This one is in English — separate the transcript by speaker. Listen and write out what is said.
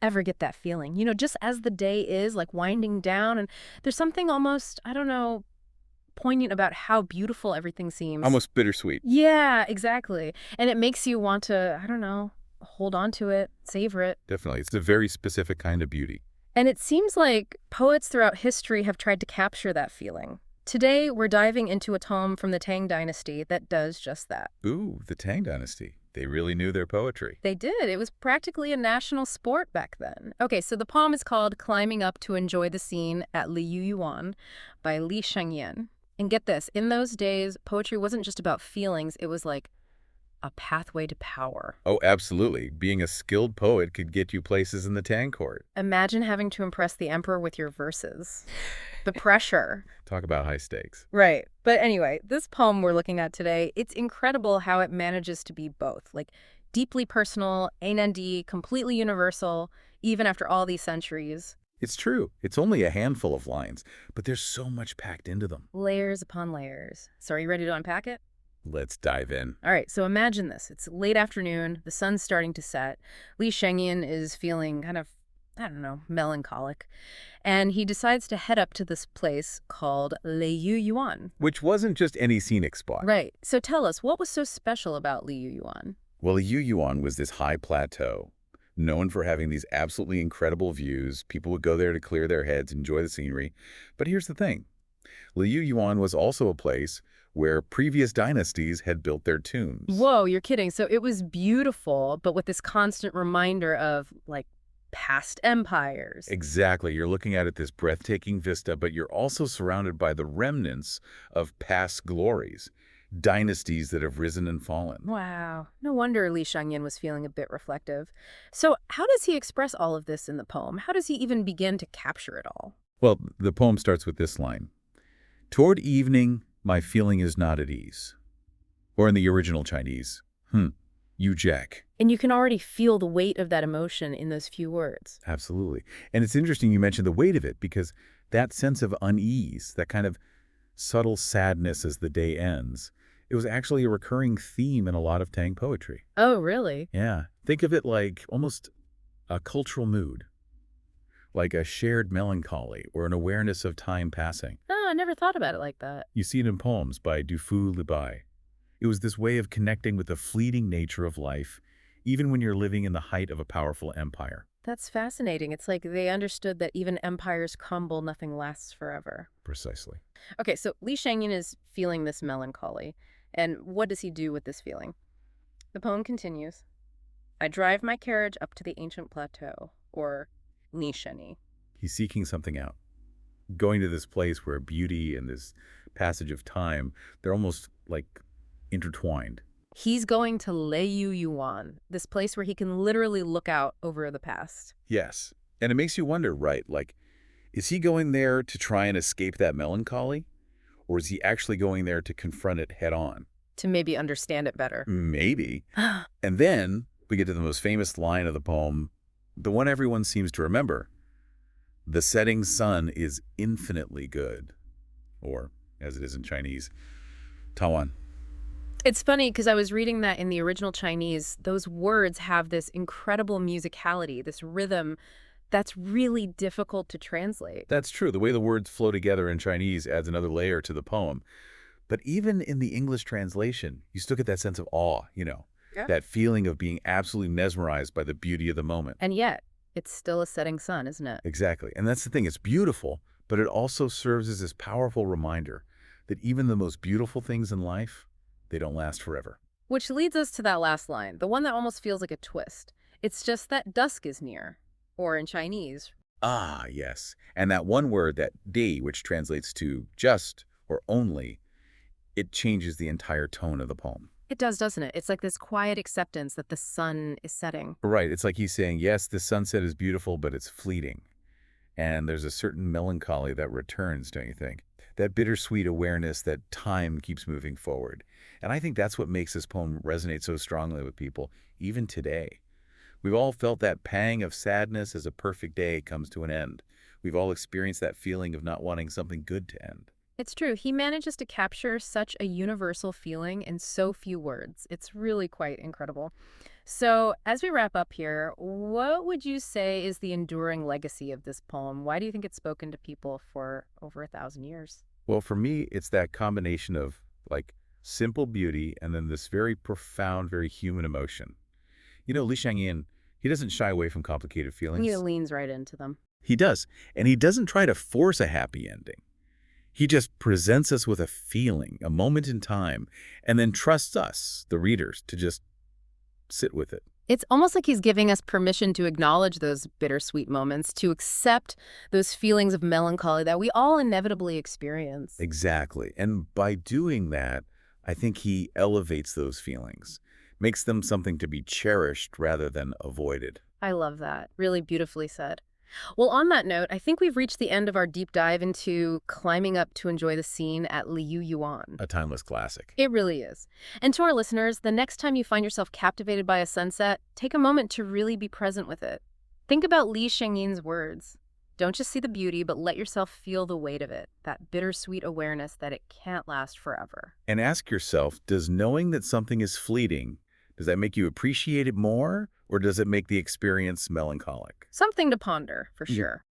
Speaker 1: ever get that feeling? Just as the day is like winding down and there's something almost, I don't know, poignant about how beautiful everything seems.
Speaker 2: Almost bittersweet.
Speaker 1: Yeah, exactly. And it makes you want to, I don't know, hold on to it, savor it.
Speaker 2: Definitely. It's a very specific kind of beauty.
Speaker 1: And it seems like poets throughout history have tried to capture that feeling. Today, we're diving into a tome from the Tang Dynasty that does just that.
Speaker 2: Ooh, the Tang Dynasty. They really knew their poetry.
Speaker 1: They did. It was practically a national sport back then. Okay, so the poem is called Climbing Up to Enjoy the Scene at Leyouyuan by Li Shangyin. And get this, in those days, poetry wasn't just about feelings, it was like a pathway to power.
Speaker 2: Oh, absolutely. Being a skilled poet could get you places in the Tang court.
Speaker 1: Imagine having to impress the emperor with your verses. The pressure.
Speaker 2: Talk about high stakes.
Speaker 1: Right. But anyway, this poem we're looking at today, it's incredible how it manages to be both, like deeply personal, AND, completely universal, even after all these centuries.
Speaker 2: It's true. It's only a handful of lines, but there's so much packed into them.
Speaker 1: Layers upon layers. So are you ready to unpack it?
Speaker 2: Let's dive in.
Speaker 1: All right, so imagine this. It's late afternoon, the sun's starting to set. Li Shangyin is feeling kind of, I don't know, melancholic. And he decides to head up to this place called Leyouyuan.
Speaker 2: Which wasn't just any scenic spot.
Speaker 1: Right. So tell us, what was so special about Leyouyuan?
Speaker 2: Well, Leyouyuan was this high plateau, known for having these absolutely incredible views. People would go there to clear their heads, enjoy the scenery. But here's the thing. Leyouyuan was also a place where previous dynasties had built their tombs.
Speaker 1: Whoa, you're kidding. So it was beautiful, but with this constant reminder of, like, past empires.
Speaker 2: Exactly. You're looking at this breathtaking vista, but you're also surrounded by the remnants of past glories, dynasties that have risen and fallen.
Speaker 1: Wow. No wonder Li Shangyin was feeling a bit reflective. So how does he express all of this in the poem? How does he even begin to capture it all?
Speaker 2: Well, the poem starts with this line. Toward evening, my feeling is not at ease. Or in the original Chinese, you jack.
Speaker 1: And you can already feel the weight of that emotion in those few words.
Speaker 2: Absolutely. And it's interesting you mentioned the weight of it because that sense of unease, that kind of subtle sadness as the day ends, it was actually a recurring theme in a lot of Tang poetry.
Speaker 1: Oh, really?
Speaker 2: Yeah. Think of it like almost a cultural mood, like a shared melancholy or an awareness of time passing.
Speaker 1: Oh, I never thought about it like that.
Speaker 2: You see it in poems by Du Li Bai. It was this way of connecting with the fleeting nature of life, even when you're living in the height of a powerful empire.
Speaker 1: That's fascinating. It's like they understood that even empires crumble, nothing lasts forever.
Speaker 2: Precisely.
Speaker 1: Okay, so Li Shangyin is feeling this melancholy. And what does he do with this feeling? The poem continues. I drive my carriage up to the ancient plateau, or Nishani.
Speaker 2: He's seeking something out. Going to this place where beauty and this passage of time, they're almost like intertwined.
Speaker 1: He's going to Leyouyuan, this place where he can literally look out over the past.
Speaker 2: Yes. And it makes you wonder, right? Like, is he going there to try and escape that melancholy? Or is he actually going there to confront it head on?
Speaker 1: To maybe understand it better.
Speaker 2: Maybe. And then we get to the most famous line of the poem, the one everyone seems to remember. The setting sun is infinitely good. Or, as it is in Chinese, Tawan.
Speaker 1: It's funny because I was reading that in the original Chinese, those words have this incredible musicality, this rhythm that's really difficult to translate.
Speaker 2: That's true. The way the words flow together in Chinese adds another layer to the poem. But even in the English translation, you still get that sense of awe,
Speaker 1: Yeah.
Speaker 2: that feeling of being absolutely mesmerized by the beauty of the moment.
Speaker 1: And yet, it's still a setting sun, isn't it?
Speaker 2: Exactly. And that's the thing. It's beautiful, but it also serves as this powerful reminder that even the most beautiful things in life, they don't last forever.
Speaker 1: Which leads us to that last line, the one that almost feels like a twist. It's just that dusk is near. Or in Chinese.
Speaker 2: Ah, yes. And that one word, that di, which translates to just or only, it changes the entire tone of the poem.
Speaker 1: It does, doesn't it? It's like this quiet acceptance that the sun is setting.
Speaker 2: Right. It's like he's saying, yes, the sunset is beautiful, but it's fleeting. And there's a certain melancholy that returns, don't you think? That bittersweet awareness that time keeps moving forward. And I think that's what makes this poem resonate so strongly with people, even today. We've all felt that pang of sadness as a perfect day comes to an end. We've all experienced that feeling of not wanting something good to end.
Speaker 1: It's true. He manages to capture such a universal feeling in so few words. It's really quite incredible. So, as we wrap up here, what would you say is the enduring legacy of this poem? Why do you think it's spoken to people for over 1,000 years?
Speaker 2: Well, for me, it's that combination of, like, simple beauty and then this very profound, very human emotion. Li Shangyin, he doesn't shy away from complicated
Speaker 1: He
Speaker 2: feelings.
Speaker 1: leans right into them.
Speaker 2: He does. And he doesn't try to force a happy ending. He just presents us with a feeling, a moment in time, and then trusts us, the readers, to just sit with it.
Speaker 1: It's almost like he's giving us permission to acknowledge those bittersweet moments, to accept those feelings of melancholy that we all inevitably experience.
Speaker 2: Exactly. And by doing that, I think he elevates those feelings, makes them something to be cherished rather than avoided.
Speaker 1: I love that. Really beautifully said. Well, on that note, I think we've reached the end of our deep dive into climbing up to enjoy the scene at Leyouyuan.
Speaker 2: A timeless classic.
Speaker 1: It really is. And to our listeners, the next time you find yourself captivated by a sunset, take a moment to really be present with it. Think about Li Shangyin's words. Don't just see the beauty, but let yourself feel the weight of it, that bittersweet awareness that it can't last forever.
Speaker 2: And ask yourself, does knowing that something is fleeting, does that make you appreciate it more, or does it make the experience melancholic?
Speaker 1: Something to ponder, for
Speaker 2: Yeah.
Speaker 1: sure.